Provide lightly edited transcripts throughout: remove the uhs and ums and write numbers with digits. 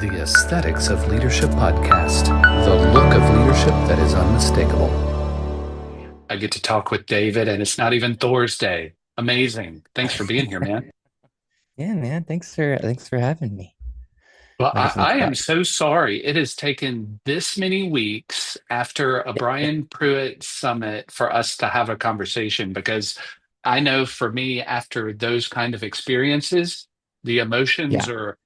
The Aesthetics of Leadership podcast, the look of leadership that is unmistakable. I get to talk with David, and it's not even Thor's Day. Amazing. Thanks for being here, man. Yeah, man. Thanks for having me. Well, Like I said, I am so sorry it has taken this many weeks after a Brian Pruitt summit for us to have a conversation because I know for me, after those kind of experiences, the emotions yeah, are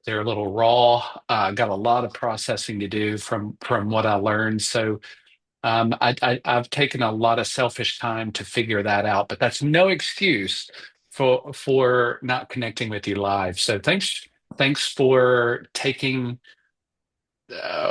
they're a little raw. Got a lot of processing to do from what I learned. So I've taken a lot of selfish time to figure that out, but that's no excuse for not connecting with you live. So thanks for taking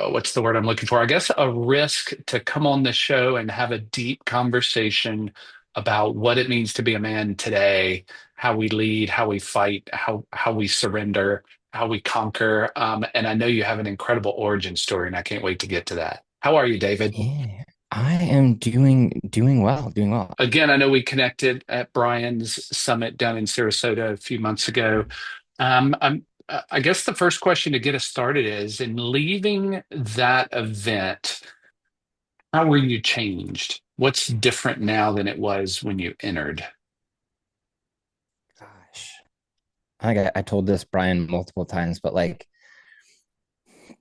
what's the word I'm looking for? I guess a risk to come on the show and have a deep conversation about what it means to be a man today, how we lead, how we fight, how we surrender, how we conquer. And I know you have an incredible origin story, and I can't wait to get to that. How are you, David? yeah. I am doing well, doing well. Again, I know we connected at Brian's summit down in Sarasota a few months ago. I guess the first question to get us started is in leaving that event, how were you changed? What's different now than it was when you entered? Gosh, I think I told this Brian multiple times, but like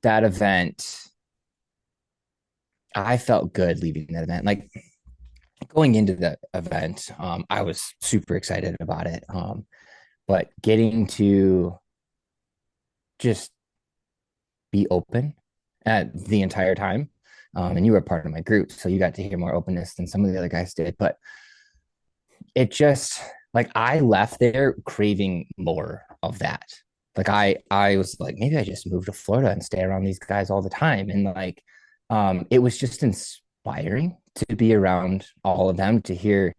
that event, I felt good leaving that event. Like going into the event, I was super excited about it. But getting to just be open at the entire time. And you were part of my group, so you got to hear more openness than some of the other guys did. But it just like I left there craving more of that. Like I was like, maybe I just move to Florida and stay around these guys all the time. And like it was just inspiring to be around all of them, to hear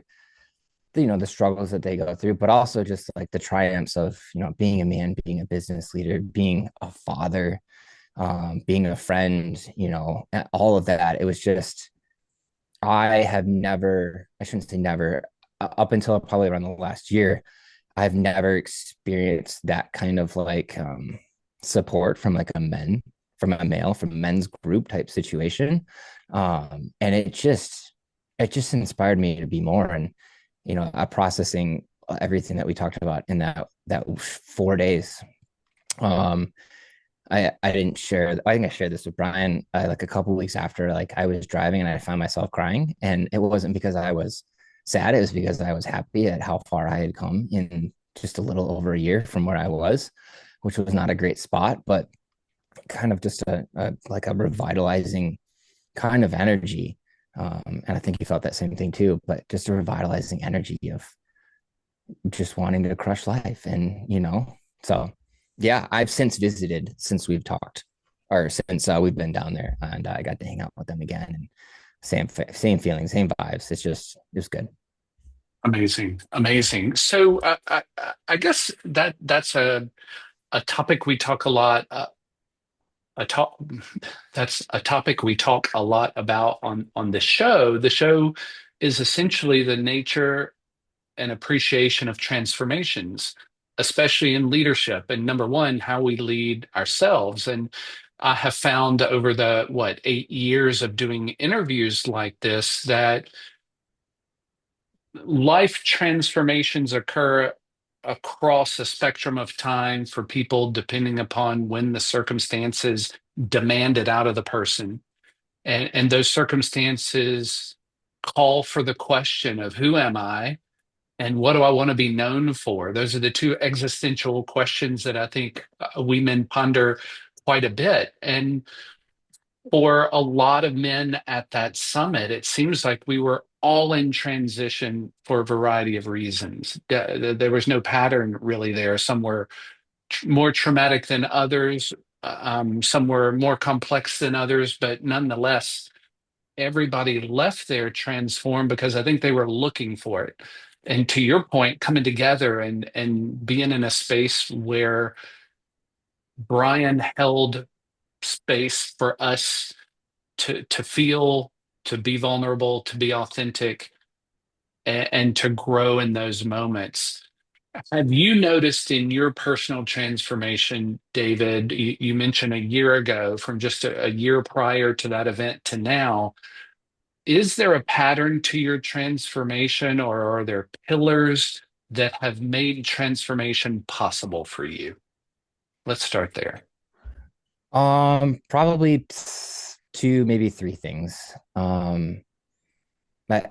the struggles that they go through, but also just like the triumphs of being a man, being a business leader, being a father, being a friend, all of that. It was just I have never, I shouldn't say never, up until probably around the last year, I've never experienced that kind of like support from like from a male, from a men's group type situation. And it just inspired me to be more. And, processing everything that we talked about in that 4 days. Um, I didn't share. I think I shared this with Brian like a couple weeks after. Like I was driving and I found myself crying, and it wasn't because I was sad. It was because I was happy at how far I had come in just a little over a year from where I was, which was not a great spot, but kind of just a like a revitalizing kind of energy. And I think you felt that same thing too. But just a revitalizing energy of just wanting to crush life, and so yeah, I've since visited since we've talked, or since we've been down there, and I got to hang out with them again, and same feelings, same vibes. It was good. Amazing, amazing. So I guess that's a topic we talk a lot. A talk that's a topic we talk a lot about on the show. The show is essentially the nature and appreciation of transformations, especially in leadership. And number one, how we lead ourselves. And I have found over the 8 years of doing interviews like this that life transformations occur across a spectrum of time for people depending upon when the circumstances demand it out of the person. And those circumstances call for the question of who am I and what do I want to be known for? Those are the two existential questions that I think we men ponder quite a bit. And for a lot of men at that summit, it seems like we were all in transition for a variety of reasons. There was no pattern really there. Some were more traumatic than others, some were more complex than others, but nonetheless, everybody left there transformed because I think they were looking for it. And to your point, coming together and being in a space where Brian held space for us to feel, to be vulnerable, to be authentic, and to grow in those moments. Have you noticed in your personal transformation, David? You mentioned a year ago, from just a year prior to that event to now, is there a pattern to your transformation, or are there pillars that have made transformation possible for you? Let's start there. Probably two, maybe three things. I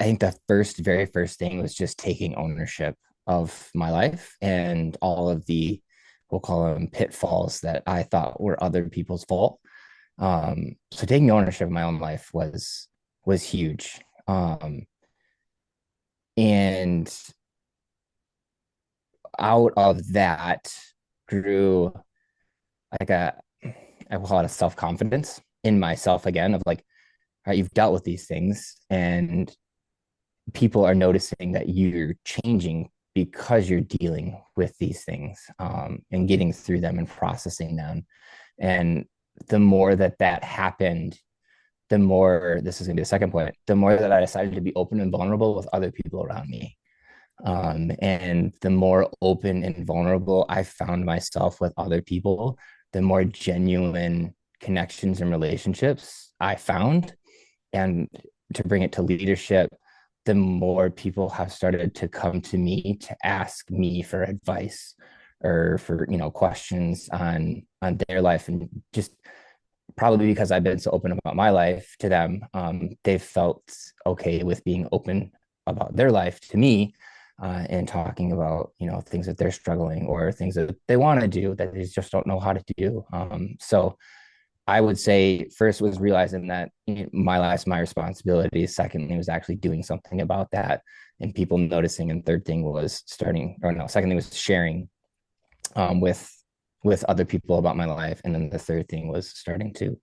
think the very first thing was just taking ownership of my life and all of the, we'll call them pitfalls that I thought were other people's fault. So taking ownership of my own life was huge. And out of that grew like I will call it a self confidence in myself again of like, all right, you've dealt with these things and people are noticing that you're changing because you're dealing with these things, and getting through them and processing them. And the more that that happened, the more, this is going to be the second point, the more that I decided to be open and vulnerable with other people around me. And the more open and vulnerable I found myself with other people, the more genuine connections and relationships I found. And to bring it to leadership, the more people have started to come to me to ask me for advice or for, questions on their life. And just probably because I've been so open about my life to them, they've felt okay with being open about their life to me, and talking about things that they're struggling or things that they want to do that they just don't know how to do. So I would say first was realizing that my life's my responsibility. Secondly was actually doing something about that and people noticing. And third thing was second thing was sharing, with other people about my life. And then the third thing was starting to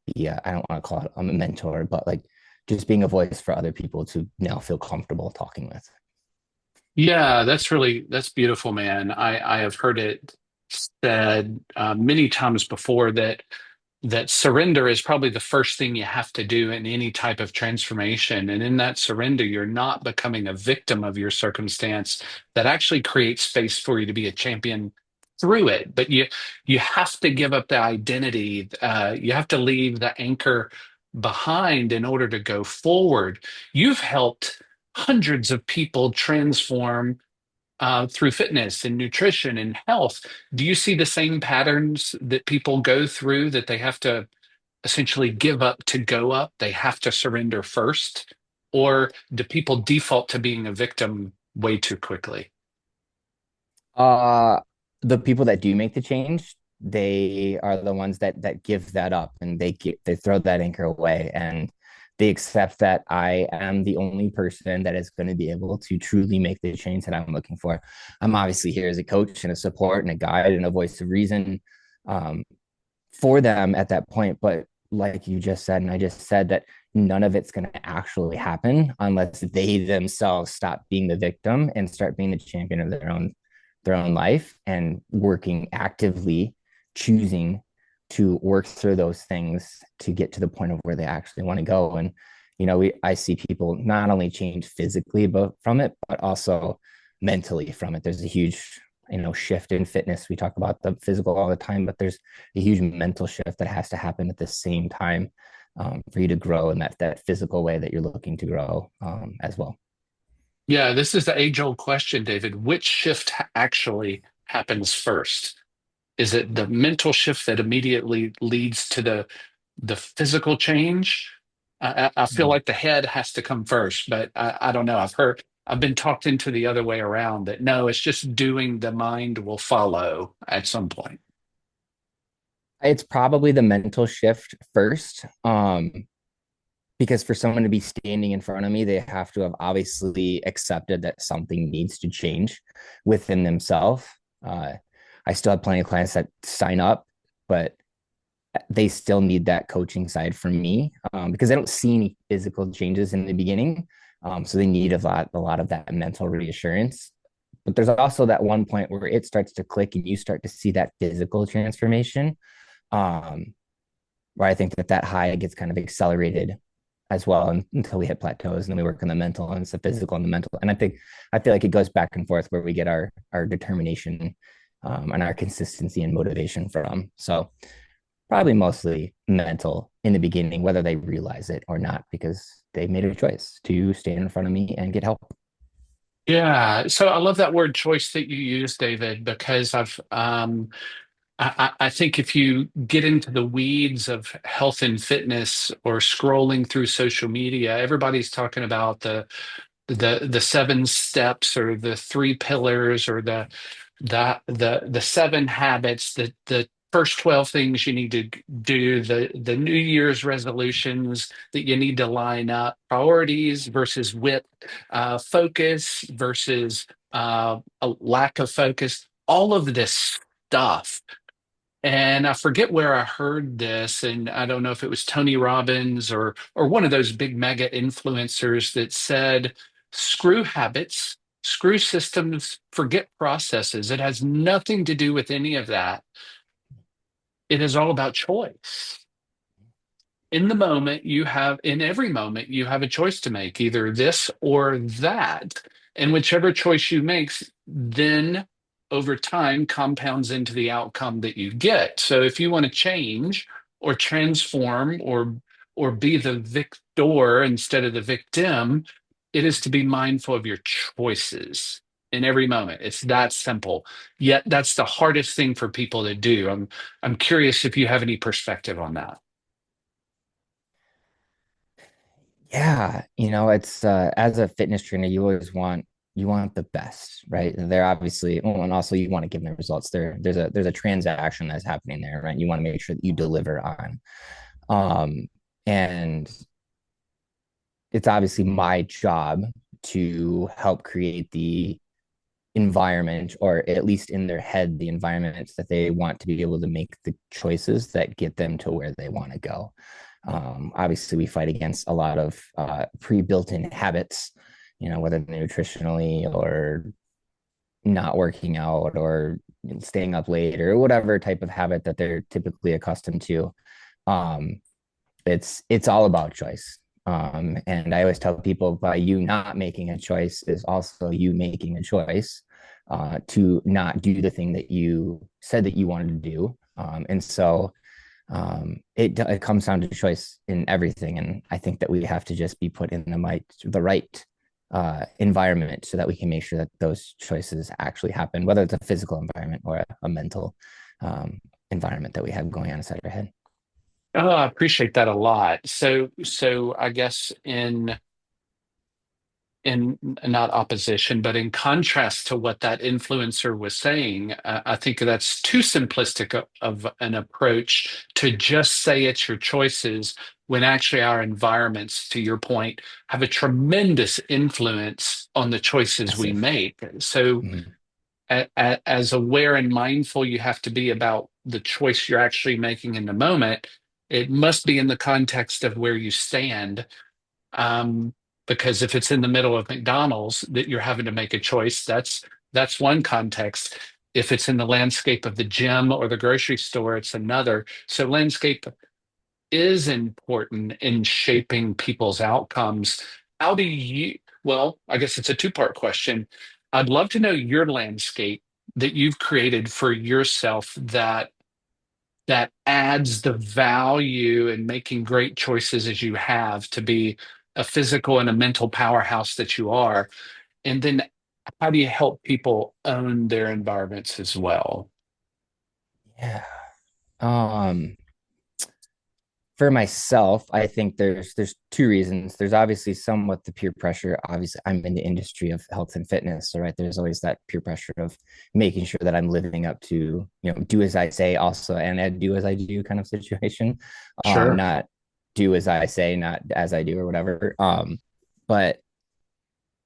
be, I don't want to call it a mentor, but like just being a voice for other people to now feel comfortable talking with. Yeah, that's beautiful, man. I have heard it said many times before that surrender is probably the first thing you have to do in any type of transformation. And in that surrender, you're not becoming a victim of your circumstance. That actually creates space for you to be a champion through it. But you have to give up the identity. You have to leave the anchor behind in order to go forward. You've helped hundreds of people transform through fitness and nutrition and health. Do you see the same patterns that people go through, that they have to essentially give up to go up? They have to surrender first? Or do people default to being a victim way too quickly? Uh, the people that do make the change, they are the ones that give that up and they throw that anchor away and they accept that I am the only person that is going to be able to truly make the change that I'm looking for. I'm obviously here as a coach and a support and a guide and a voice of reason, um, for them at that point. But like you just said, and I just said that none of it's going to actually happen unless they themselves stop being the victim and start being the champion of their own life and working actively, choosing to work through those things to get to the point of where they actually want to go. And I see people not only change physically but from it, but also mentally from it. There's a huge shift in fitness. We talk about the physical all the time, but there's a huge mental shift that has to happen at the same time, for you to grow in that physical way that you're looking to grow, as well. Yeah, this is the age-old question, David. Which shift actually happens first? Is it the mental shift that immediately leads to the physical change? I feel like the head has to come first, but I don't know. I've been talked into the other way around, that no, it's just doing, the mind will follow at some point. It's probably the mental shift first, because for someone to be standing in front of me, they have to have obviously accepted that something needs to change within themselves. Uh, I still have plenty of clients that sign up, but they still need that coaching side from me, because they don't see any physical changes in the beginning. So they need a lot of that mental reassurance. But there's also that one point where it starts to click and you start to see that physical transformation, um, where I think that high gets kind of accelerated as well until we hit plateaus, and then we work on the mental and it's the physical and the mental. And I feel like it goes back and forth where we get our determination and our consistency and motivation from. So probably mostly mental in the beginning, whether they realize it or not, because they made a choice to stand in front of me and get help. Yeah, so I love that word choice that you use, David, because I think if you get into the weeds of health and fitness or scrolling through social media, everybody's talking about the seven steps or the three pillars or the seven habits, the first 12 things you need to do, the New Year's resolutions that you need to line up, priorities versus wit, focus versus a lack of focus, all of this stuff. And I forget where I heard this, and I don't know if it was Tony Robbins or one of those big mega influencers that said, "Screw habits, screw systems, forget processes. It has nothing to do with any of that. It is all about choice." In the moment you have in every moment you have a choice to make, either this or that, and whichever choice you make then over time compounds into the outcome that you get. So if you want to change or transform or be the victor instead of the victim, it is to be mindful of your choices in every moment. It's that simple, yet that's the hardest thing for people to do. I'm curious if you have any perspective on that. Yeah, it's as a fitness trainer, you want the best, right? And they're obviously, well, and also you want to give them results. There's a transaction that's happening there, right? You want to make sure that you deliver on. Um, and it's obviously my job to help create the environment, or at least in their head, the environment that they want to be able to make the choices that get them to where they want to go. Obviously, we fight against a lot of pre-built in habits, whether nutritionally or not working out or staying up late or whatever type of habit that they're typically accustomed to. Um, it's all about choice. And I always tell people, by you not making a choice is also you making a choice to not do the thing that you said that you wanted to do. And so it comes down to choice in everything. And I think that we have to just be put in the right environment so that we can make sure that those choices actually happen, whether it's a physical environment or a mental environment that we have going on inside our head. Oh, I appreciate that a lot. So I guess in not opposition, but in contrast to what that influencer was saying, I think that's too simplistic of an approach to just say it's your choices when actually our environments, to your point, have a tremendous influence on the choices we Massive. make. So Mm-hmm. as aware and mindful you have to be about the choice you're actually making in the moment, it must be in the context of where you stand. Um, because if it's in the middle of McDonald's that you're having to make a choice, that's one context. If it's in the landscape of the gym or the grocery store, it's another. So landscape is important in shaping people's outcomes. How do you, well, I guess it's a two-part question. I'd love to know your landscape that you've created for yourself that adds the value in making great choices as you have to be a physical and a mental powerhouse that you are. And then how do you help people own their environments as well? Yeah. Um, for myself, I think there's two reasons. There's obviously some with the peer pressure. Obviously, I'm in the industry of health and fitness, so right there's always that peer pressure of making sure that I'm living up to, do as I say, also, and I do as I do kind of situation. Sure. Not do as I say, not as I do or whatever. But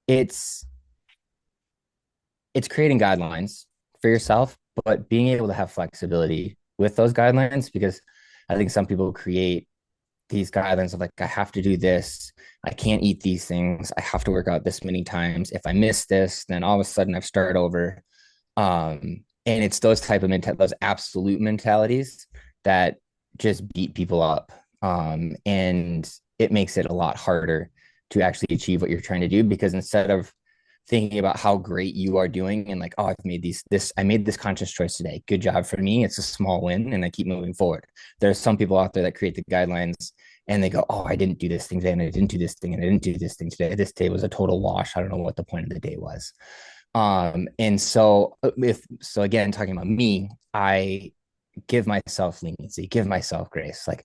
it's it's creating guidelines for yourself, but being able to have flexibility with those guidelines, because I think some people create these guidelines of like, I have to do this, I can't eat these things, I have to work out this many times. If I miss this, then all of a sudden I've started over. And it's those type of those absolute mentalities that just beat people up. And it makes it a lot harder to actually achieve what you're trying to do, because instead of thinking about how great you are doing and like, oh, I made this conscious choice today, good job for me, it's a small win, and I keep moving forward. There's some people out there that create the guidelines and they go, oh, I didn't do this thing today, and I didn't do this thing, and I didn't do this thing today, this day was a total wash, I don't know what the point of the day was. And so if so again, talking about me, I give myself leniency, give myself grace. Like,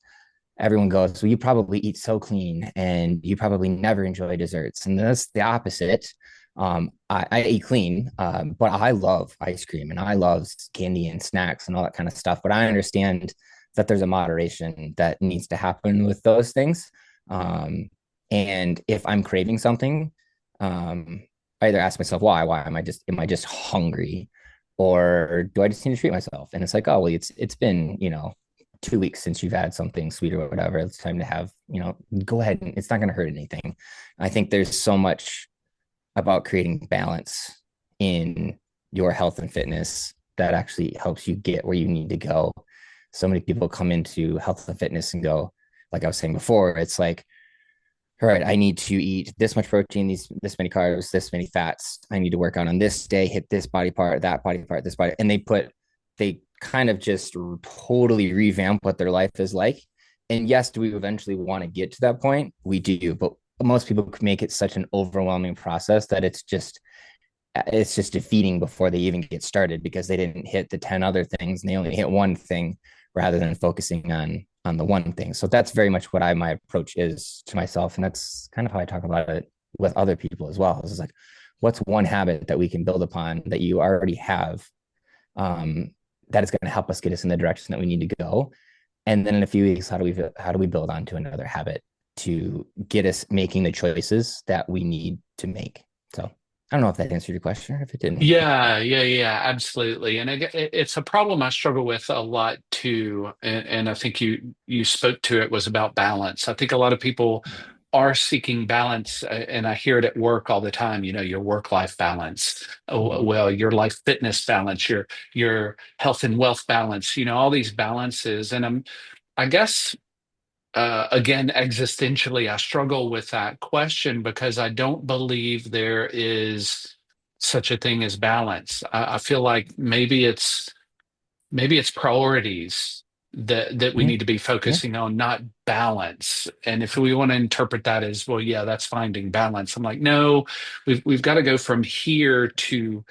everyone goes, well, you probably eat so clean and you probably never enjoy desserts. And that's the opposite. I eat clean, but I love ice cream and I love candy and snacks and all that kind of stuff. But I understand that there's a moderation that needs to happen with those things. Um, and if I'm craving something, I either ask myself why. Why am I just hungry, or do I just need to treat myself? And it's like, oh well, it's been 2 weeks since you've had something sweet or whatever. It's time to have, go ahead, and it's not going to hurt anything. I think there's so much about creating balance in your health and fitness that actually helps you get where you need to go. So many people come into health and fitness and go, like I was saying before, it's like, all right, I need to eat this much protein, this many carbs, this many fats. I need to work out on this day, hit this body part, that body part, this body, and they kind of just totally revamp what their life is like. And yes, do we eventually want to get to that point? We do, but most people make it such an overwhelming process that it's just defeating before they even get started, because they didn't hit the 10 other things and they only hit one thing rather than focusing on the one thing. So that's very much what my approach is to myself, and that's kind of how I talk about it with other people as well. It's like, what's one habit that we can build upon that you already have, um, that is going to help us get us in the direction that we need to go. And then in a few weeks, how do we build onto another habit to get us making the choices that we need to make? So I don't know if that answered your question, or if it didn't. Yeah, absolutely. And it's a problem I struggle with a lot too. And I think you spoke to it, was about balance. I think a lot of people are seeking balance, and I hear it at work all the time. Your work-life balance, oh, Mhm. well, your life fitness balance, your health and wealth balance. All these balances, and I guess again, existentially, I struggle with that question because I don't believe there is such a thing as balance. I feel like maybe it's priorities that we Mhm. need to be Yeah. focusing on, not balance. And if we want to interpret that as, well, yeah, that's finding balance. I'm like, no, we've got to go from here to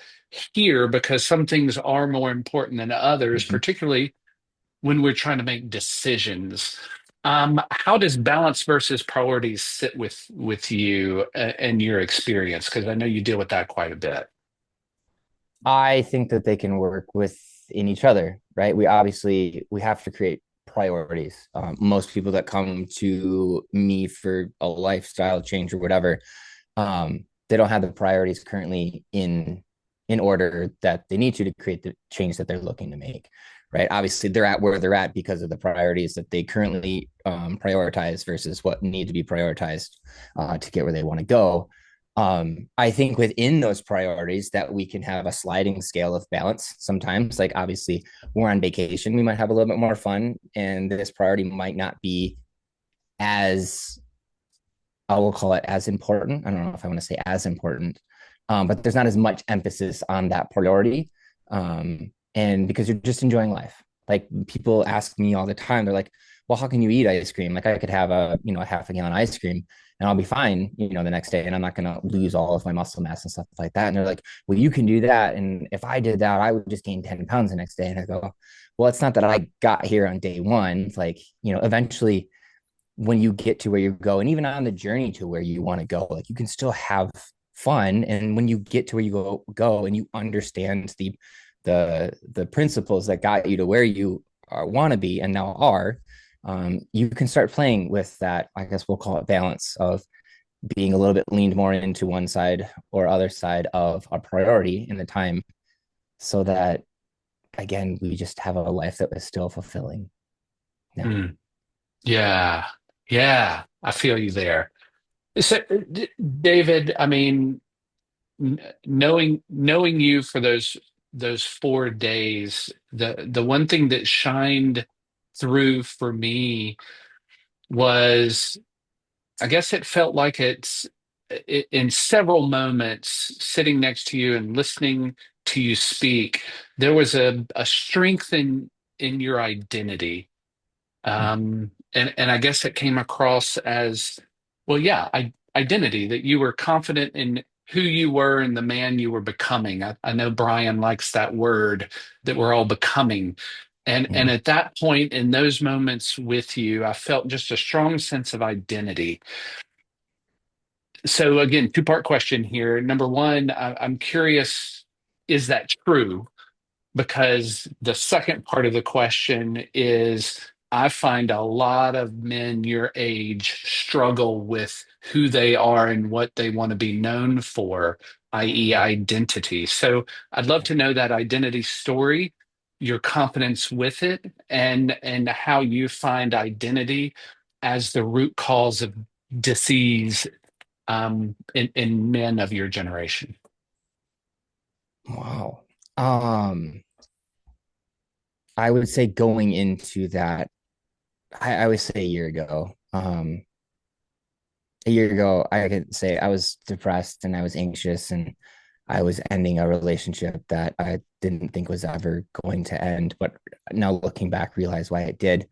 here, because some things are more important than others, Mhm. particularly when we're trying to make decisions. How does balance versus priorities sit with you and your experience? Because I know you deal with that quite a bit. I think that they can work within each other, right? We have to create priorities. Most people that come to me for a lifestyle change or whatever, they don't have the priorities currently in order that they need to create the change that they're looking to make. Right. Obviously, they're at where they're at because of the priorities that they currently prioritize versus what need to be prioritized to get where they want to go. I think within those priorities that we can have a sliding scale of balance sometimes. Like, obviously, we're on vacation, we might have a little bit more fun, and this priority might not be as, I will call it, as important. I don't know if I want to say as important, but there's not as much emphasis on that priority. And because you're just enjoying life. Like, people ask me all the time, they're like, well, how can you eat ice cream? Like, I could have a half a gallon ice cream and I'll be fine, the next day, and I'm not going to lose all of my muscle mass and stuff like that. And they're like, well, you can do that. And if I did that, I would just gain 10 pounds the next day. And I go, well, it's not that I got here on day one. It's like, eventually, when you get to where you go, and even on the journey to where you want to go, like, you can still have fun. And when you get to where you go and you understand the principles that got you to where you want to be and now are, you can start playing with that. I guess we'll call it balance of being a little bit leaned more into one side or other side of a priority in the time, so that again we just have a life that is still fulfilling. Yeah. Hmm. Yeah, yeah, I feel you there. So, David, I mean, knowing you for those 4 days, the one thing that shined through for me was I guess it felt like in several moments sitting next to you and listening to you speak, there was a strength in your identity. And I guess it came across as, well, yeah, identity, that you were confident in who you were and the man you were becoming. I know Brian likes that word, that we're all becoming. And Mhm. at that point, in those moments with you, I felt just a strong sense of identity. So again, two-part question here. Number one, I'm curious, is that true? Because the second part of the question is, I find a lot of men your age struggle with who they are and what they want to be known for, i.e., identity. So I'd love to know that identity story, your confidence with it, and how you find identity as the root cause of disease in men of your generation. Wow. Um, I would say going into that, I would say a year ago, I could say I was depressed and I was anxious and I was ending a relationship that I didn't think was ever going to end. But now looking back, realize why it did.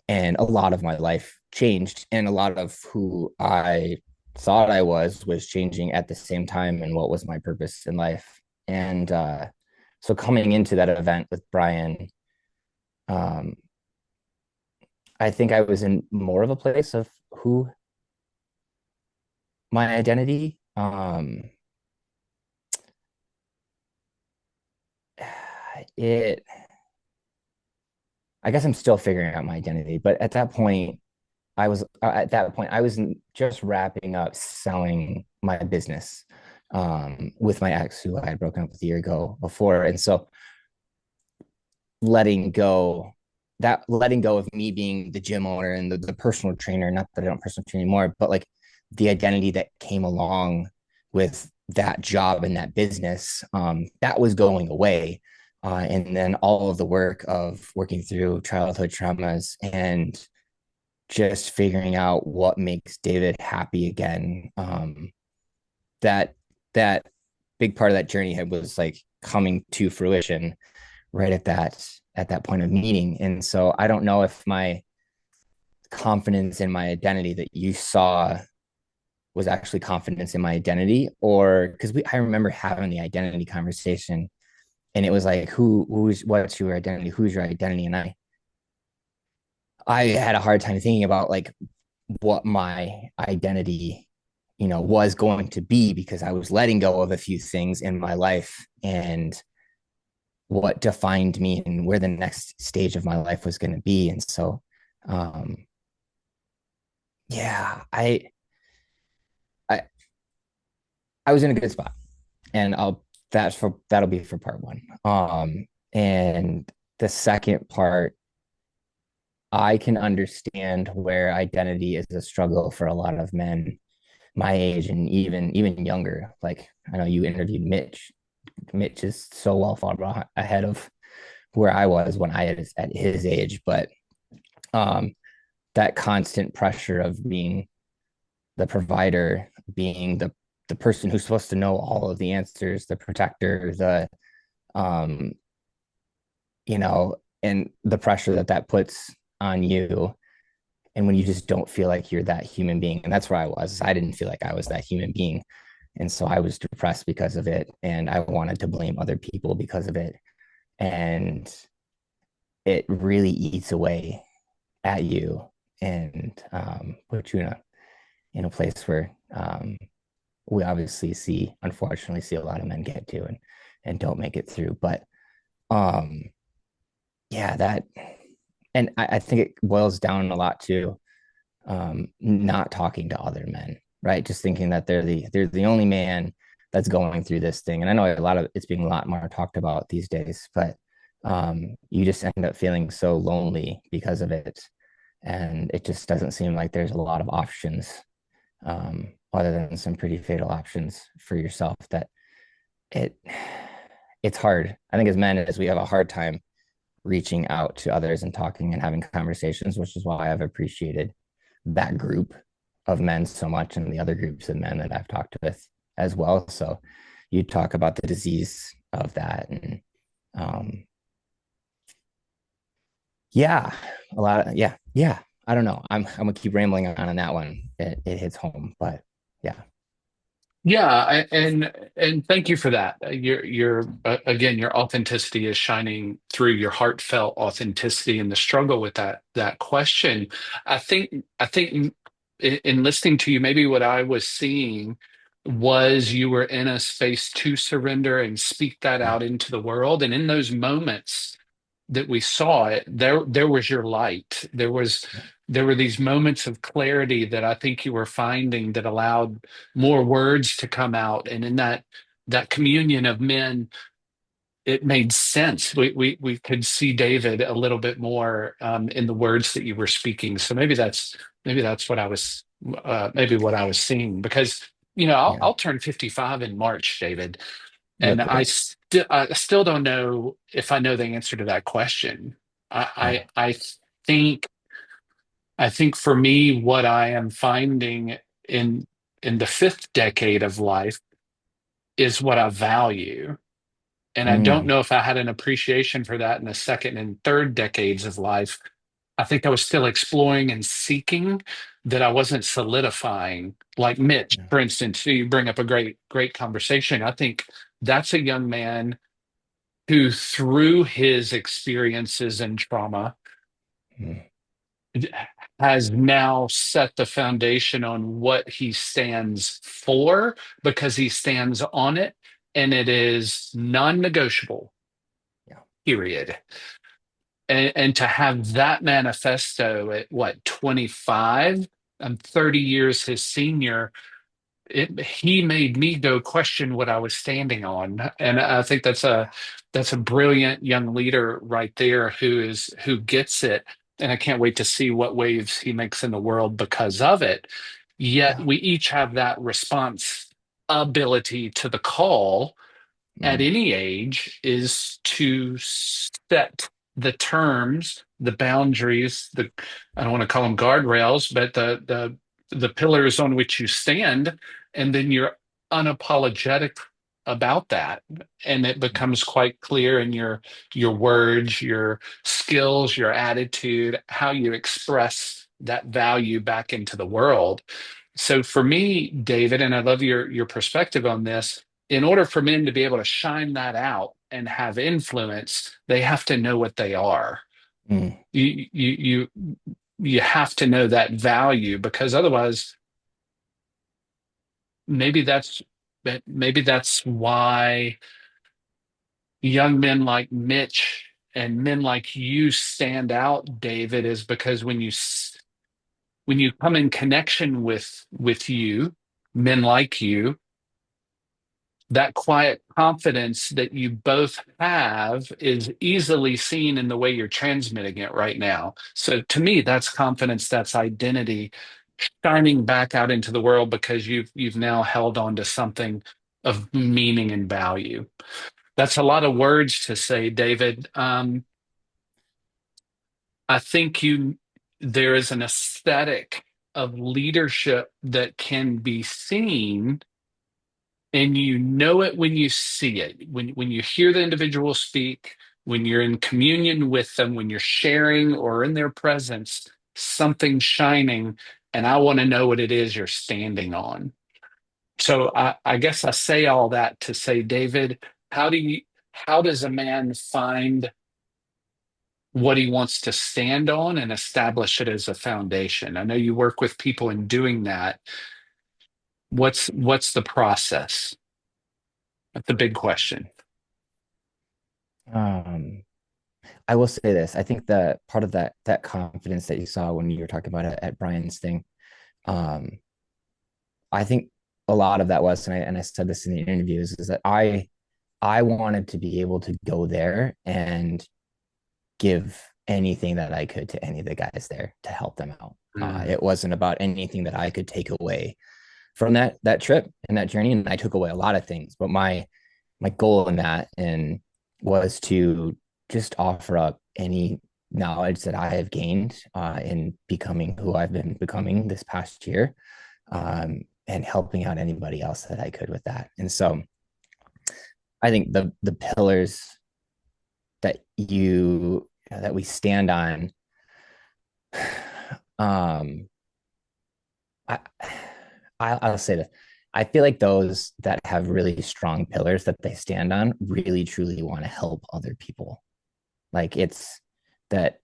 And a lot of my life changed, and a lot of who I thought I was changing at the same time, and what was my purpose in life. And so coming into that event with Brian, um, I think I was in more of a place of who my identity. It, I guess I'm still figuring out my identity, but at that point I was just wrapping up selling my business with my ex who I had broken up with a year ago before, and so letting go letting go of me being the gym owner and the personal trainer, not that I don't personal train anymore, but like the identity that came along with that job and that business, that was going away. And then all of the work of working through childhood traumas and just figuring out what makes David happy again. That that big part of that journey was like coming to fruition right at that point of meeting. And so I don't know if my confidence in my identity that you saw was actually confidence in my identity, or because we I remember having the identity conversation and it was like who's what's your identity, who's your identity, and I had a hard time thinking about like what my identity was going to be, because I was letting go of a few things in my life and what defined me and where the next stage of my life was going to be. And so um yeah, I I was in a good spot, and that'll be for part one. And the second part, I can understand where identity is a struggle for a lot of men my age and even younger. Like I know you interviewed Mitch. Mitch is so well far ahead of where I was when I was at his age, but um, that constant pressure of being the provider, being the person who's supposed to know all of the answers, the protector, the um, and the pressure that that puts on you. And when you just don't feel like you're that human being, and that's where I was. I didn't feel like I was that human being, and so I was depressed because of it, and I wanted to blame other people because of it, and it really eats away at you and put you in a place where we obviously unfortunately see a lot of men get to and don't make it through. But um, yeah, and I think it boils down a lot to not talking to other men, right? Just thinking that they're the only man that's going through this thing. And I know a lot of it's being a lot more talked about these days, but you just end up feeling so lonely because of it, and it just doesn't seem like there's a lot of options, other than some pretty fatal options for yourself. That it it's hard. I think as men, as we have a hard time reaching out to others and talking and having conversations, which is why I've appreciated that group. of men so much and the other groups of men that I've talked with as well. So you talk about the disease of that. And um, yeah, a lot of, yeah. I don't know. I'm gonna keep rambling on that one. It hits home, but yeah, Yeah, and thank you for that. Again, your authenticity is shining through, your heartfelt authenticity, and the struggle with that question. I think in listening to you, maybe what I was seeing was you were in a space to surrender and speak that yeah, out into the world, and in those moments that we saw it, there was your light. There were these moments of clarity that I think you were finding that allowed more words to come out. And in that communion of men, it made sense. We could see David a little bit more in the words that you were speaking. So maybe that's what I was maybe what I was seeing, because yeah. I'll turn 55 in March, David, and Look at that. I still don't know if I know the answer to that question. Yeah. I think I think for me, what I am finding in in the fifth decade of life is what I value. And I don't Mm, know if I had an appreciation for that in the second and third decades of life. I think I was still exploring and seeking, that I wasn't solidifying. Like Mitch, yeah. for instance, you bring up a great conversation. I think that's a young man who, through his experiences and trauma, Mm, has now set the foundation on what he stands for, because he stands on it, and it is non-negotiable, yeah. period. And to have that manifesto at what, 25, I'm 30 years his senior, he made me go question what I was standing on. And I think that's a brilliant young leader right there, who gets it. And I can't wait to see what waves he makes in the world because of it. Yet Yeah. we each have that response ability to the call at Mm, any age, is to set the terms, the boundaries, I don't want to call them guardrails, but the pillars on which you stand, and then you're unapologetic about that. And it mm, becomes quite clear in your words, your skills, your attitude, how you express that value back into the world. So for me, David, and I love your perspective on this, in order for men to be able to shine that out and have influence, they have to know what they are. mm, You have to know that value, because otherwise, maybe that's maybe that's why young men like Mitch and men like you stand out, David, is because when you come in connection with you, men like you, that quiet confidence that you both have is easily seen in the way you're transmitting it right now. So to me, that's confidence, that's identity shining back out into the world, because you've now held on to something of meaning and value. That's a lot of words to say, David. I think there is an aesthetic of leadership that can be seen, and you know it when you see it, when you hear the individual speak, when you're in communion with them, when you're sharing or in their presence, something shining. And I want to know what it is you're standing on. So I guess I say all that to say, David, how do you how does a man find what he wants to stand on and establish it as a foundation? I know you work with people in doing that. What's the process? That's the big question. um, I will say this. I think that part of that confidence that you saw when you were talking about it at Brian's thing, um, I think a lot of that was, and I said this in the interviews, is that I wanted to be able to go there and give anything that I could to any of the guys there to help them out. Mm. It wasn't about anything that I could take away from that trip and that journey, and I took away a lot of things. But my goal in that and was to just offer up any knowledge that I have gained in becoming who I've been becoming this past year, and helping out anybody else that I could with that. And so I think the pillars that that we stand on, um, I, I'll say that I feel like those that have really strong pillars that they stand on really truly want to help other people. Like it's that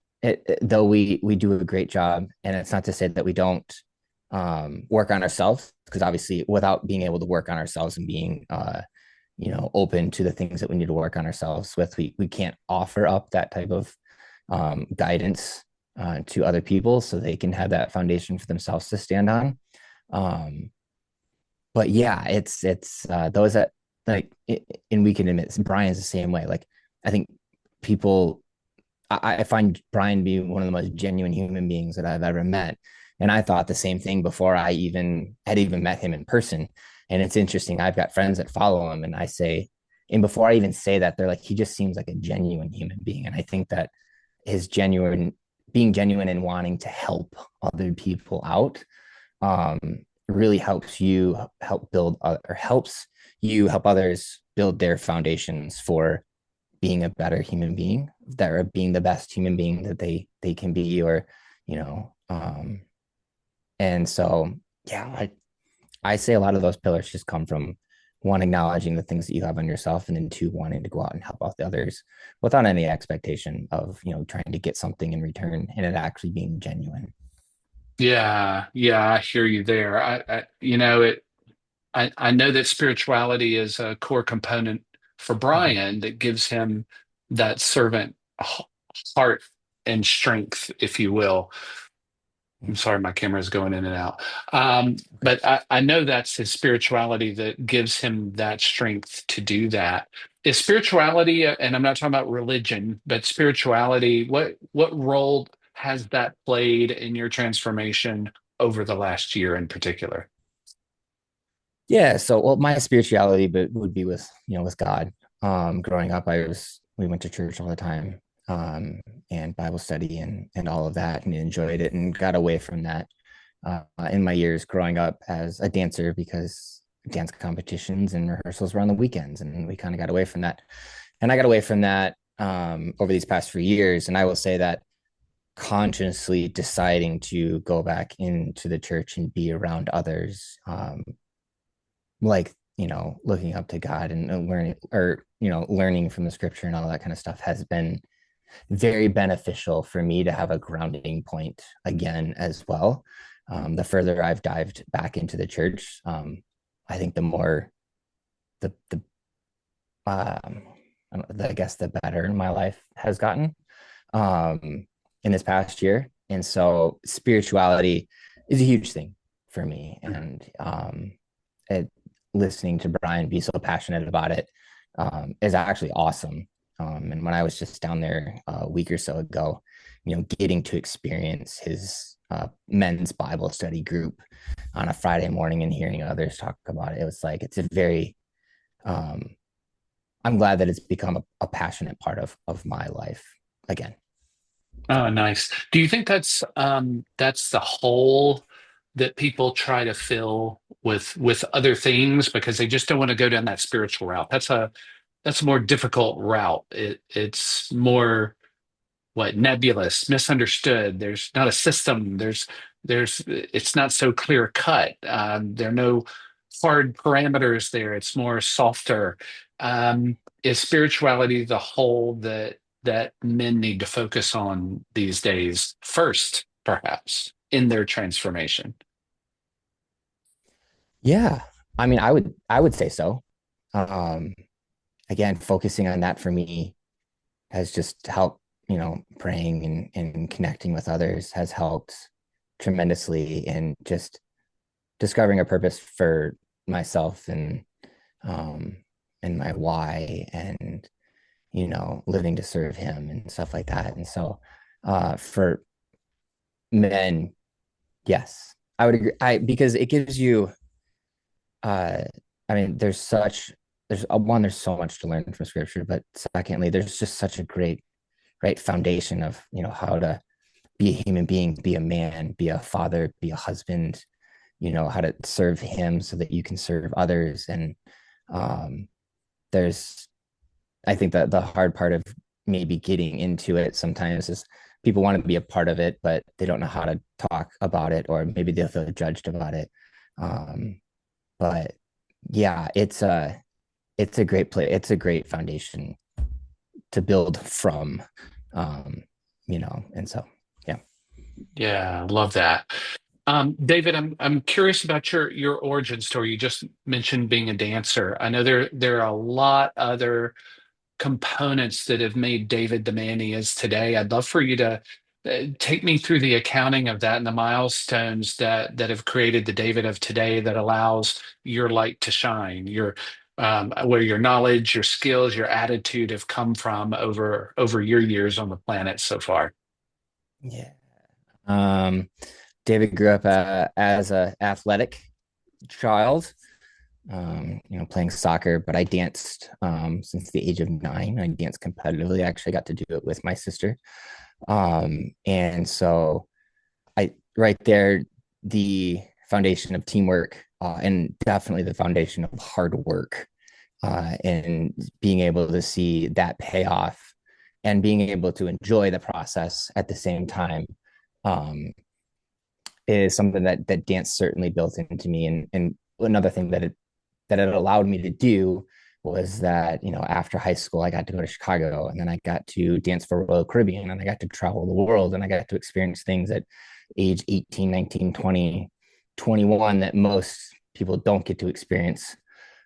though we do a great job, and it's not to say that we don't work on ourselves, because obviously without being able to work on ourselves and being open to the things that we need to work on ourselves with, we can't offer up that type of guidance to other people so they can have that foundation for themselves to stand on. um, but yeah, it's those that like and we can admit Brian's the same way. Like I think people I find Brian to be one of the most genuine human beings that I've ever met. And I thought the same thing before I even met him in person. And it's interesting. I've got friends that follow him, and I say, and before I even say that, they're like, he just seems like a genuine human being. And I think that his being genuine and wanting to help other people out, um, really helps you help build or helps you help others build their foundations for being a better human being, that are being the best human being that they can be, or you know and so yeah, I say a lot of those pillars just come from one, acknowledging the things that you have on yourself, and then two, wanting to go out and help out the others without any expectation of trying to get something in return, and it actually being genuine. Yeah, yeah, I hear you there. You know, I know that spirituality is a core component for Mhm. Brian that gives him that servant heart and strength, if you will. I'm sorry, my camera is going in and out. Okay. But I know that's his spirituality that gives him that strength to do that. Is spirituality, and I'm not talking about religion, but spirituality, what role has that played in your transformation over the last year in particular? Yeah, so well, my spirituality but would be with with God. Growing up, we went to church all the time, and Bible study and all of that, and enjoyed it, and got away from that in my years growing up as a dancer, because dance competitions and rehearsals were on the weekends, and we kind of got away from that. And I got away from that over these past few years, and I will say that consciously deciding to go back into the church and be around others, like looking up to God and learning, or learning from the scripture and all that kind of stuff, has been very beneficial for me to have a grounding point again as well. The further I've dived back into the church, I think the more the um, I guess the better my life has gotten in this past year. And so spirituality is a huge thing for me. And it, listening to Brian be so passionate about it is actually awesome. And when I was just down there a week or so ago, getting to experience his men's Bible study group on a Friday morning and hearing others talk about it, it was like, it's a very, um, I'm glad that it's become a passionate part of my life again. Oh, nice. Do you think that's the hole that people try to fill with other things because they just don't want to go down that spiritual route? That's a more difficult route. It's more what nebulous, misunderstood. There's not a system. There's it's not so clear cut. There are no hard parameters there. It's more softer. Is spirituality the whole that men need to focus on these days first, perhaps, in their transformation? Yeah, I mean, I would say so. Um, Again, focusing on that for me has just helped. Praying and connecting with others has helped tremendously in just discovering a purpose for myself, um, and my why, and living to serve Him and stuff like that. And so, for men, yes, I would agree. I Because it gives you uh I mean, there's so much to learn from scripture, but secondly, there's just such a great right foundation of how to be a human being, be a man, be a father, be a husband, how to serve him so that you can serve others. And um, there's, I think that the hard part of maybe getting into it sometimes is people want to be a part of it, but they don't know how to talk about it, or maybe they'll feel judged about it. Um, but yeah, it's a great play. It's a great foundation to build from, um, and so yeah. Yeah, I love that. David, I'm curious about your origin story. You just mentioned being a dancer. I know there are a lot other components that have made David the man he is today. I'd love for you to take me through the accounting of that and the milestones that have created the David of today that allows your light to shine. Where your knowledge, your skills, your attitude have come from over your years on the planet so far. Yeah. Um, David grew up as a athletic child, playing soccer, but I danced since the age of 9. I danced competitively. I actually got to do it with my sister. And so right there, the foundation of teamwork, and definitely the foundation of hard work, and being able to see that pay off and being able to enjoy the process at the same time, um, is something that dance certainly built into me. And another thing that it allowed me to do was that after high school I got to go to Chicago, and then I got to dance for Royal Caribbean, and I got to travel the world, and I got to experience things at age 18, 19, 20, 21 that most people don't get to experience.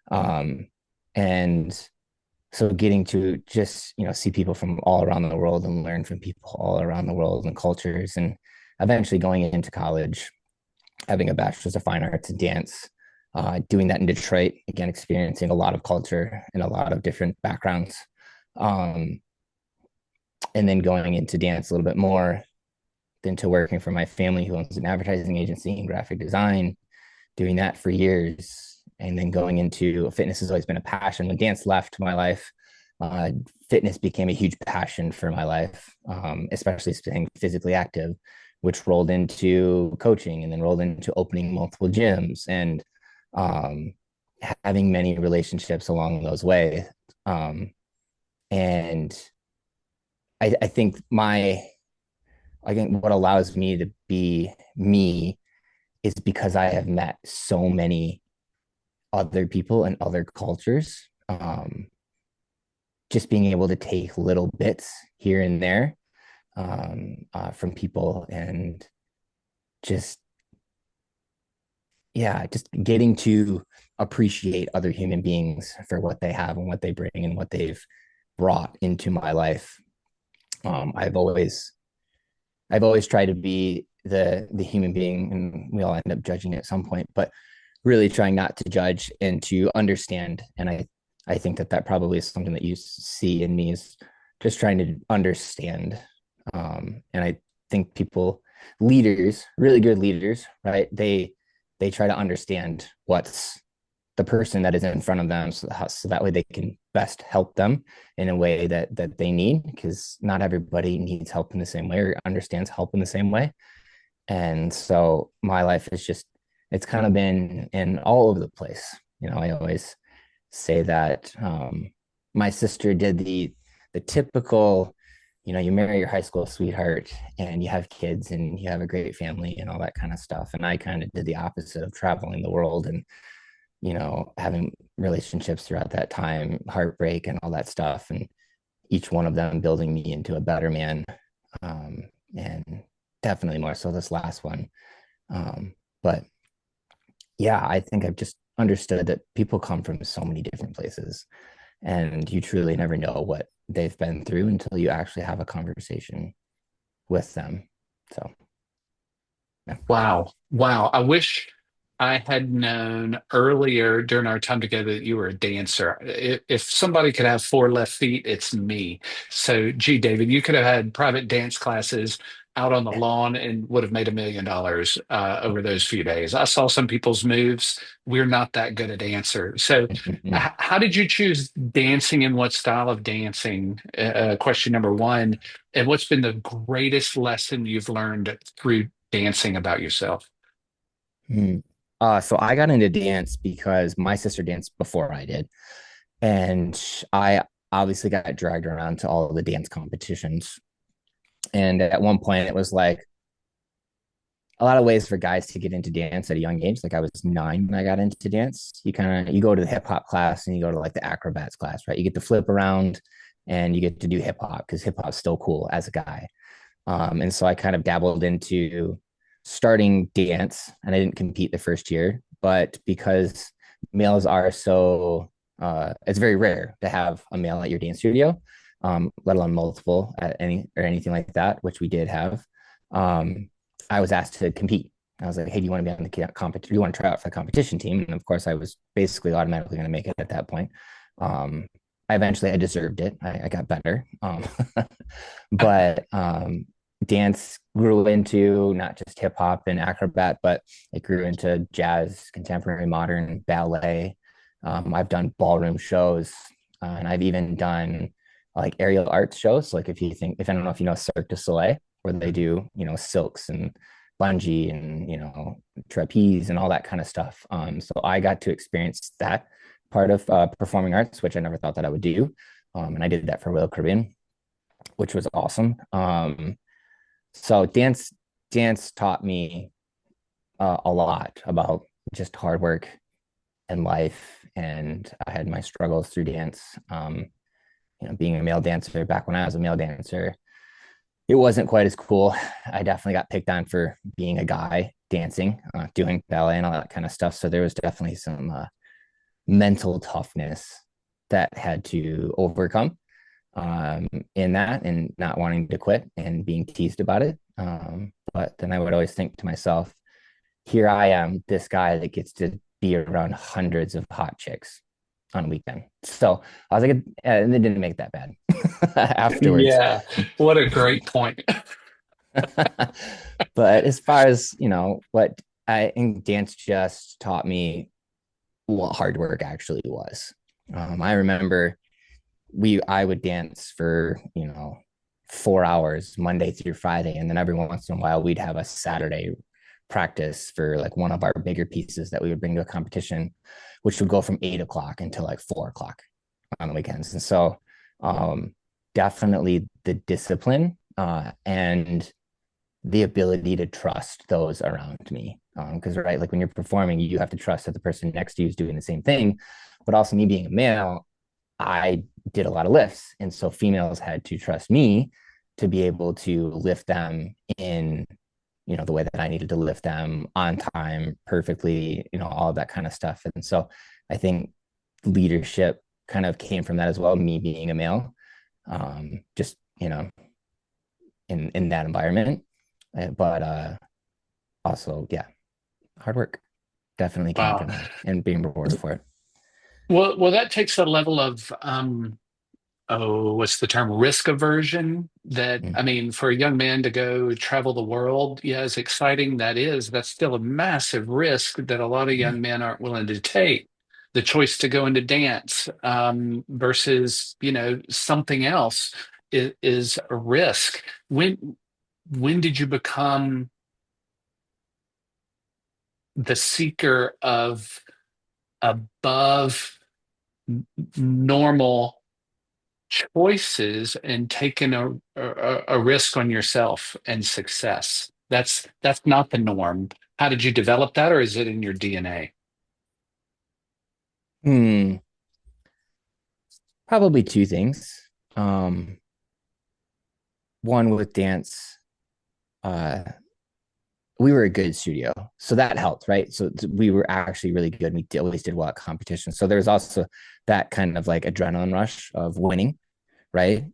Um, and so getting to just see people from all around the world and learn from people all around the world and cultures, and eventually going into college, having a bachelor's of fine arts in dance, doing that in Detroit, again, experiencing a lot of culture and a lot of different backgrounds. Um, and then going into dance a little bit more, into working for my family who owns an advertising agency and graphic design, doing that for years. And then going into fitness has always been a passion. When dance left my life, uh, fitness became a huge passion for my life, especially staying physically active, which rolled into coaching and then rolled into opening multiple gyms and um, having many relationships along those ways. Um, and I think what allows me to be me is because I have met so many other people and other cultures. Just being able to take little bits here and there, from people, and just yeah, just getting to appreciate other human beings for what they have and what they bring and what they've brought into my life. Um, I've always I've always tried to be the human being, and we all end up judging at some point, but really trying not to judge and to understand. And I think that probably is something that you see in me, is just trying to understand. And I think people, leaders, really good leaders, right? They try to understand what's the person that is in front of them, so that way they can best help them in a way that they need, because not everybody needs help in the same way or understands help in the same way. And so my life is just, it's kind of been in all over the place. I always say that, my sister did the typical, you marry your high school sweetheart and you have kids and you have a great family and all that kind of stuff. And I kind of did the opposite of traveling the world and having relationships throughout that time, heartbreak and all that stuff, and each one of them building me into a better man. And definitely more so this last one. But yeah, I think I've just understood that people come from so many different places, and you truly never know what they've been through until you actually have a conversation with them. So, yeah. Wow. Wow. I wish I had known earlier during our time together that you were a dancer. If somebody could have four left feet, it's me. So, gee, David, you could have had private dance classes out on the Yeah. lawn and would have made $1 million over those few days. I saw some people's moves. We're not that good at dancer. So, how did you choose dancing and what style of dancing? Question number one. And what's been the greatest lesson you've learned through dancing about yourself? So I got into dance because my sister danced before I did. And I obviously got dragged around to all of the dance competitions. And at one point, it was like a lot of ways for guys to get into dance at a young age. Like I was 9 when I got into dance. You go to the hip hop class and you go to like the acrobats class, right? You get to flip around and you get to do hip hop because hip hop's still cool as a guy. And so I kind of dabbled into starting dance, and I didn't compete the first year, but because males are so, it's very rare to have a male at your dance studio, let alone multiple at anything like that, which we did have. Um, I was asked to compete. I was like, "Hey, do you want to be on the competition? Do you want to try out for the competition team?" And of course, I was basically automatically going to make it at that point. Um, I deserved it. I got better. But dance grew into not just hip hop and acrobat, but it grew into jazz, contemporary, modern, ballet. I've done ballroom shows, and I've even done like aerial arts shows. Like if I don't know if you know Cirque du Soleil, where they do silks and bungee and trapeze and all that kind of stuff. So I got to experience that part of performing arts, which I never thought that I would do. And I did that for Royal Caribbean, which was awesome. So dance taught me a lot about just hard work and life, and I had my struggles through dance. Being a male dancer back when I was a male dancer, it wasn't quite as cool. I definitely got picked on for being a guy dancing, doing ballet and all that kind of stuff. So there was definitely some mental toughness that had to overcome in that, and not wanting to quit and being teased about it. But then I would always think to myself, here I am, this guy that gets to be around hundreds of hot chicks on a weekend. So I was like, and it didn't make that bad afterwards. Yeah, what a great point. But as far as, what I think dance just taught me what hard work actually was. I remember I would dance for 4 hours Monday through Friday, and then every once in a while we'd have a Saturday practice for like one of our bigger pieces that we would bring to a competition, which would go from 8 o'clock until like 4 o'clock on the weekends. And so definitely the discipline and the ability to trust those around me. Because right, like when you're performing, you have to trust that the person next to you is doing the same thing. But also me being a male, I did a lot of lifts. And so females had to trust me to be able to lift them in, the way that I needed to lift them on time, perfectly, all of that kind of stuff. And so I think leadership kind of came from that as well, me being a male, just, in that environment. But also, yeah, hard work definitely came Wow. from that and being rewarded for it. Well, that takes a level of oh, what's the term? Risk aversion. That, Mm. I mean, for a young man to go travel the world, yeah, as exciting that is, that's still a massive risk that a lot of Yeah. young men aren't willing to take. The choice to go into dance versus, something else is a risk. When did you become the seeker of above normal choices and taking a risk on yourself and success? That's not the norm. How did you develop that, or is it in your DNA? Hmm. Probably two things. One with dance, uh, we were a good studio, so that helped, right? So we were actually really good. Always did well at competitions. So there was also that kind of like adrenaline rush of winning, right?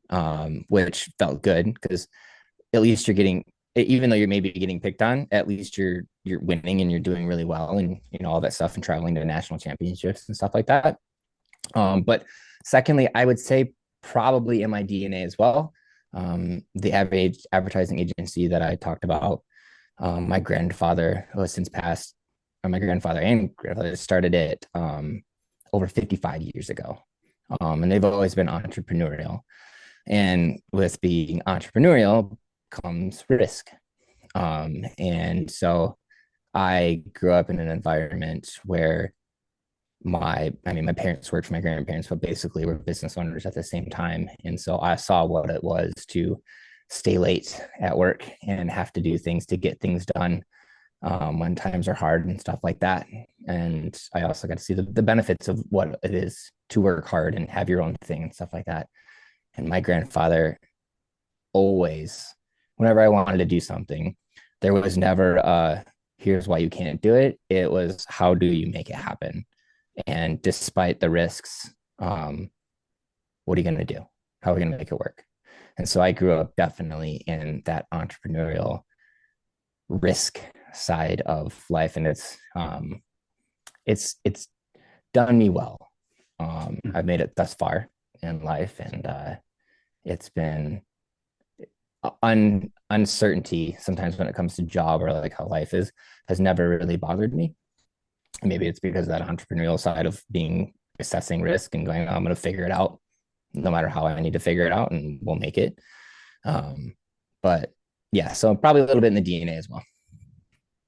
Which felt good because at least you're getting, even though you're maybe getting picked on, at least you're winning and you're doing really well, and all that stuff, and traveling to national championships and stuff like that. But secondly, I would say probably in my DNA as well. The advertising agency that I talked about, my grandfather, who has since passed, or my grandfather and grandfather started it over 55 years ago. And they've always been entrepreneurial. And with being entrepreneurial comes risk. And so I grew up in an environment where my parents worked for my grandparents, but basically were business owners at the same time. And so I saw what it was to stay late at work and have to do things to get things done when times are hard and stuff like that. And I also got to see the benefits of what it is to work hard and have your own thing and stuff like that. And my grandfather always, whenever I wanted to do something, there was never here's why you can't do it. It was how do you make it happen? And despite the risks, what are you going to do? How are we going to make it work? And so I grew up definitely in that entrepreneurial risk side of life, and it's done me well. I've made it thus far in life, and it's been uncertainty sometimes when it comes to job or like how life is has never really bothered me. Maybe it's because of that entrepreneurial side of being assessing risk and going, oh, I'm going to figure it out no matter how I need to figure it out, and we'll make it. But yeah, so probably a little bit in the DNA as well.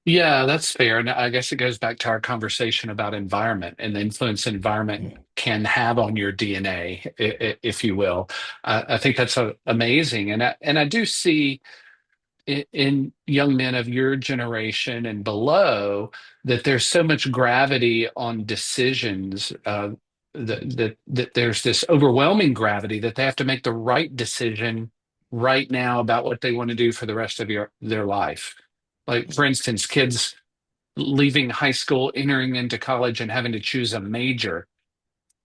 Yeah, that's fair. And I guess it goes back to our conversation about environment and the influence environment can have on your DNA, if you will. I think that's amazing. And I do see in young men of your generation and below that there's so much gravity on decisions, that there's this overwhelming gravity that they have to make the right decision right now about what they want to do for the rest of their life. Like, for instance, kids leaving high school, entering into college, and having to choose a major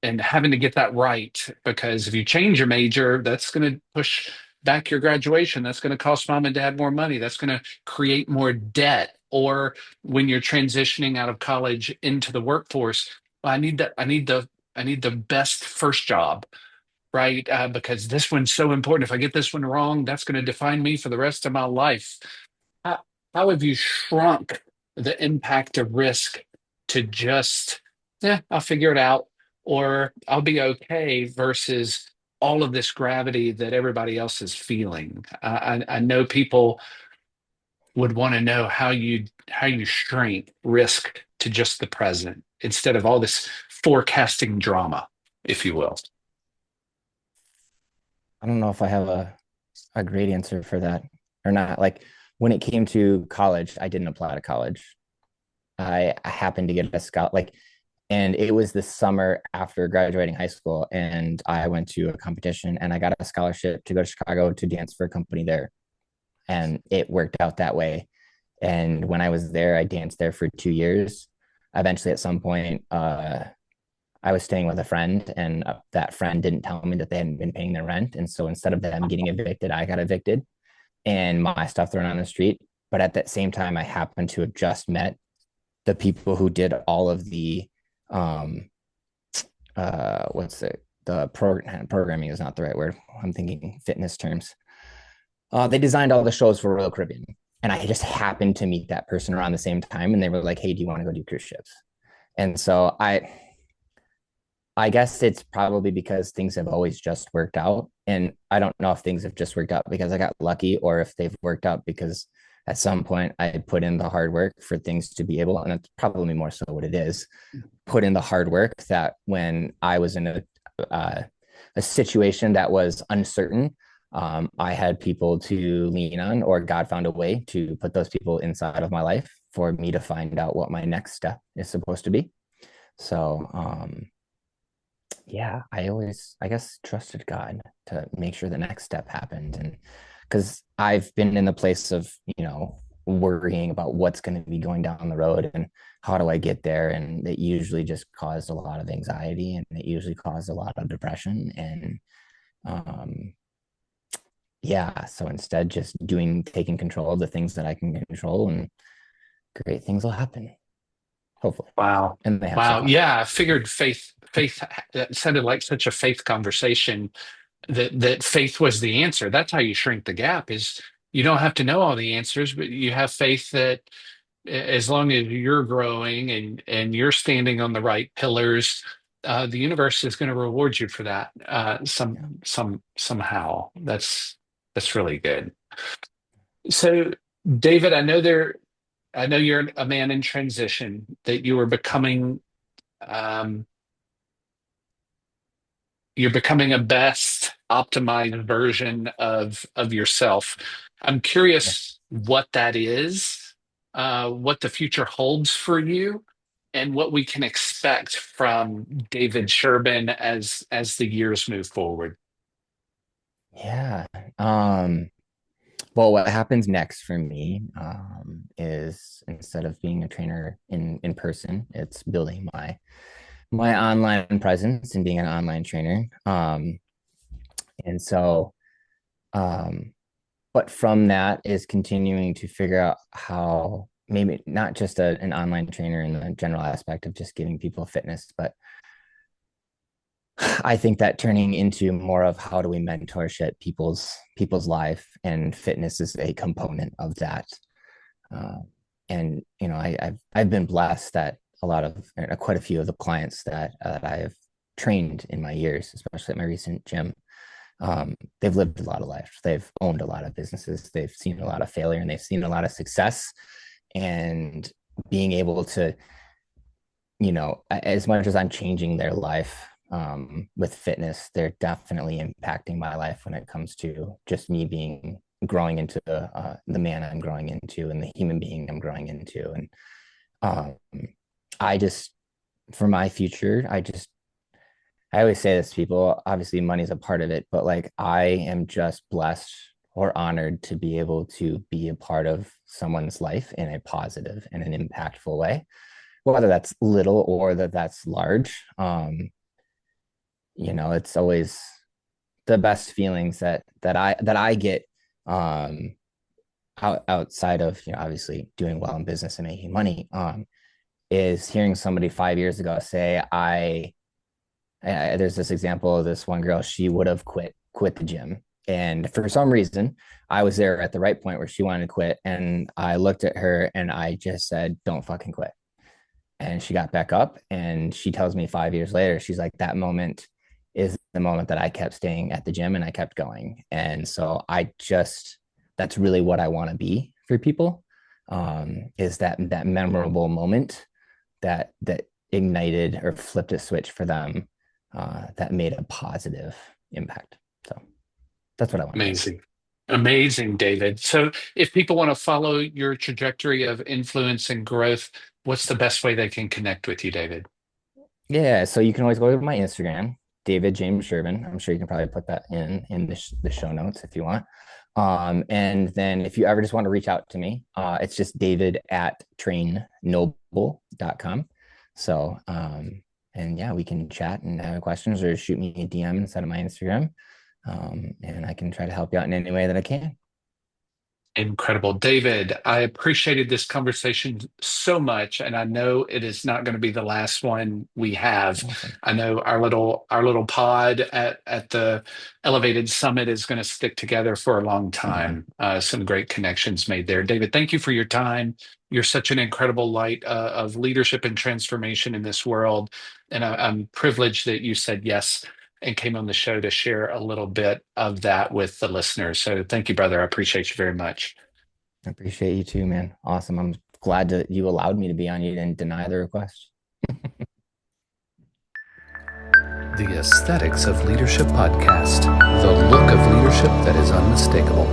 and having to get that right. Because if you change your major, that's going to push back your graduation. That's going to cost mom and dad more money. That's going to create more debt. Or when you're transitioning out of college into the workforce, "Well, I need that. I need the best first job, right? Because this one's so important. If I get this one wrong, that's going to define me for the rest of my life." How, how have you shrunk the impact of risk to just, yeah, I'll figure it out, or I'll be okay, versus all of this gravity that everybody else is feeling? I know people would want to know how you shrink risk to just the present instead of all this forecasting drama, if you will. I don't know if I have a great answer for that or not. Like when it came to college, I didn't apply to college. I happened to get a scout like, and it was the summer after graduating high school, and I went to a competition and I got a scholarship to go to Chicago to dance for a company there, and it worked out that way. And when I was there, I danced there for 2 years. Eventually, at some point, I was staying with a friend, and that friend didn't tell me that they hadn't been paying their rent, and so instead of them getting evicted, I got evicted and my stuff thrown on the street. But at that same time, I happened to have just met the people who did all of the um what's it the programming is not the right word. I'm thinking fitness terms. They designed all the shows for Royal Caribbean, and I just happened to meet that person around the same time, and they were like, "Hey, do you want to go do cruise ships?" And so I guess it's probably because things have always just worked out. And I don't know if things have just worked out because I got lucky or if they've worked out because at some point I put in the hard work for things to be able, and it's probably more so what it is, put in the hard work that when I was in uh, a situation that was uncertain, I had people to lean on, or God found a way to put those people inside of my life for me to find out what my next step is supposed to be. So, yeah, I always, I guess, trusted God to make sure the next step happened. And because I've been in the place of, worrying about what's going to be going down the road and how do I get there. And it usually just caused a lot of anxiety, and it usually caused a lot of depression. And um, yeah, so instead, just taking control of the things that I can control, and great things will happen, hopefully. Wow. And they have so Wow. far. Yeah, I figured faith, that sounded like such a faith conversation. that faith was the answer. That's how you shrink the gap. Is you don't have to know all the answers, but you have faith that as long as you're growing and you're standing on the right pillars, the universe is going to reward you for that. Yeah. Somehow. That's really good. So, David, I know you're a man in transition. That you are becoming. Um, you're becoming a best optimized version of yourself. I'm Yeah. curious what that is, what the future holds for you, and what we can expect from David Sherban as the years move forward. Yeah. Um, well, what happens next for me is instead of being a trainer in person, it's building my online presence and being an online trainer. And so, um, but from that is continuing to figure out how maybe not just an online trainer in the general aspect of just giving people fitness, but I think that turning into more of how do we mentorship people's life, and fitness is a component of that. Uh, and I've been blessed that a lot of quite a few of the clients that I have trained in my years, especially at my recent gym, they've lived a lot of life. They've owned a lot of businesses. They've seen a lot of failure and they've seen a lot of success. And being able to, as much as I'm changing their life with fitness, they're definitely impacting my life when it comes to just me being growing into the man I'm growing into and the human being I'm growing into. And um, I just, for my future, I always say this to people, obviously money's a part of it, but like I am just blessed or honored to be able to be a part of someone's life in a positive and an impactful way, whether that's little or that's large. It's always the best feelings that I get um outside of obviously doing well in business and making money is hearing somebody 5 years ago say there's this example of this one girl. She would have quit the gym, and for some reason I was there at the right point where she wanted to quit, and I looked at her and I just said, don't fucking quit. And she got back up, and she tells me 5 years later, she's like, that moment is the moment that I kept staying at the gym and I kept going. And so that's really what I want to be for people, is that memorable moment that ignited or flipped a switch for them, that made a positive impact. So that's what I want to be. Amazing. Amazing, David. So, if people want to follow your trajectory of influence and growth, what's the best way they can connect with you, David? Yeah, so you can always go to my Instagram, David James Sherban. I'm sure you can probably put that in the show notes if you want. And then if you ever just want to reach out to me, it's just David at trainnoble.com. So and yeah, we can chat and have questions or shoot me a DM instead of my Instagram. And I can try to help you out in any way that I can. Incredible. David, I appreciated this conversation so much, and I know it is not going to be the last one we have. Awesome. I know our little pod at the Elevated Summit is going to stick together for a long Mhm. time. Some great connections made there. David, thank you for your time. You're such an incredible light of leadership and transformation in this world, and I'm privileged that you said yes and came on the show to share a little bit of that with the listeners. So thank you, brother. I appreciate you very much. I appreciate you too, man. Awesome. I'm glad that you allowed me to be on. You didn't deny the request. The Aesthetics of Leadership podcast, the look of leadership that is unmistakable.